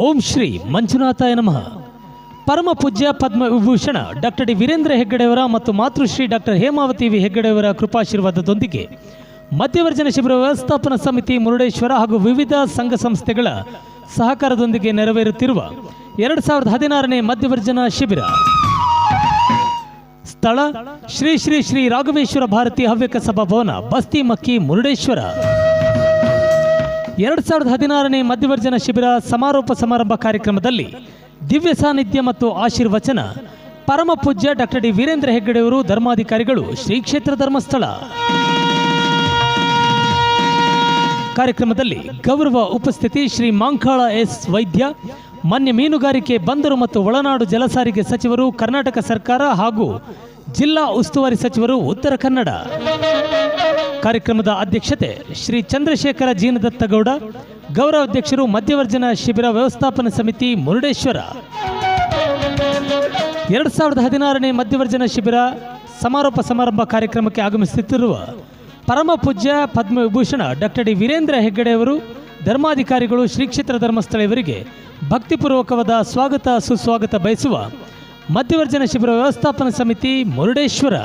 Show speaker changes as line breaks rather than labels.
ಓಂ ಶ್ರೀ ಮಂಜುನಾಥಾಯ ನಮಃ. ಪರಮ ಪೂಜ್ಯ ಪದ್ಮವಿಭೂಷಣ ಡಾಕ್ಟರ್ ಡಿ ವೀರೇಂದ್ರ ಹೆಗ್ಗಡೆಯವರ ಮತ್ತು ಮಾತೃಶ್ರೀ ಡಾಕ್ಟರ್ ಹೇಮಾವತಿ ವಿ ಹೆಗ್ಗಡೆಯವರ ಕೃಪಾಶೀರ್ವಾದದೊಂದಿಗೆ ಮಧ್ಯವರ್ಜನ ಶಿಬಿರ ವ್ಯವಸ್ಥಾಪನಾ ಸಮಿತಿ ಮುರುಡೇಶ್ವರ ಹಾಗೂ ವಿವಿಧ ಸಂಘ ಸಂಸ್ಥೆಗಳ ಸಹಕಾರದೊಂದಿಗೆ ನೆರವೇರುತ್ತಿರುವ 2016ನೇ ಮಧ್ಯವರ್ಜನ ಶಿಬಿರ. ಸ್ಥಳ ಶ್ರೀ ಶ್ರೀ ಶ್ರೀ ರಾಘವೇಶ್ವರ ಭಾರತಿ ಹವ್ಯಕ ಸಭಾಭವನ, ಬಸ್ತಿ ಮಕ್ಕಿ, ಮುರುಡೇಶ್ವರ. 2016ನೇ ಮಧ್ಯವರ್ಜನ ಶಿಬಿರ ಸಮಾರೋಪ ಸಮಾರಂಭ ಕಾರ್ಯಕ್ರಮದಲ್ಲಿ ದಿವ್ಯ ಸಾನ್ನಿಧ್ಯ ಮತ್ತು ಆಶೀರ್ವಚನ ಪರಮ ಪೂಜ್ಯ ಡಾಕ್ಟರ್ ಡಿ ವೀರೇಂದ್ರ ಹೆಗ್ಗಡೆಯವರು, ಧರ್ಮಾಧಿಕಾರಿಗಳು, ಶ್ರೀ ಕ್ಷೇತ್ರ ಧರ್ಮಸ್ಥಳ. ಕಾರ್ಯಕ್ರಮದಲ್ಲಿ ಗೌರವ ಉಪಸ್ಥಿತಿ ಶ್ರೀ ಮಾಂಕಾಳ ಎಸ್ ವೈದ್ಯ, ಮಾನ್ಯ ಮೀನುಗಾರಿಕೆ, ಬಂದರು ಮತ್ತು ಒಳನಾಡು ಜಲಸಾರಿಗೆ ಸಚಿವರು, ಕರ್ನಾಟಕ ಸರ್ಕಾರ ಹಾಗೂ ಜಿಲ್ಲಾ ಉಸ್ತುವಾರಿ ಸಚಿವರು, ಉತ್ತರ ಕನ್ನಡ. ಕಾರ್ಯಕ್ರಮದ ಅಧ್ಯಕ್ಷತೆ ಶ್ರೀ ಚಂದ್ರಶೇಖರ ಜೀನದತ್ತಗೌಡ, ಗೌರವಾಧ್ಯಕ್ಷರು, ಮಧ್ಯವರ್ಜನ ಶಿಬಿರ ವ್ಯವಸ್ಥಾಪನಾ ಸಮಿತಿ ಮುರುಡೇಶ್ವರ. 2016ನೇ ಮಧ್ಯವರ್ಜನ ಶಿಬಿರ ಸಮಾರೋಪ ಸಮಾರಂಭ ಕಾರ್ಯಕ್ರಮಕ್ಕೆ ಆಗಮಿಸುತ್ತಿರುವ ಪರಮ ಪೂಜ್ಯ ಪದ್ಮವಿಭೂಷಣ ಡಾಕ್ಟರ್ ಡಿ ವೀರೇಂದ್ರ ಹೆಗ್ಗಡೆಯವರು, ಧರ್ಮಾಧಿಕಾರಿಗಳು, ಶ್ರೀ ಕ್ಷೇತ್ರ ಧರ್ಮಸ್ಥಳ ಇವರಿಗೆ ಭಕ್ತಿಪೂರ್ವಕವಾದ ಸ್ವಾಗತ ಸುಸ್ವಾಗತ ಬಯಸುವ ಮಧ್ಯವರ್ಜನ ಶಿಬಿರ ವ್ಯವಸ್ಥಾಪನಾ ಸಮಿತಿ ಮುರುಡೇಶ್ವರ.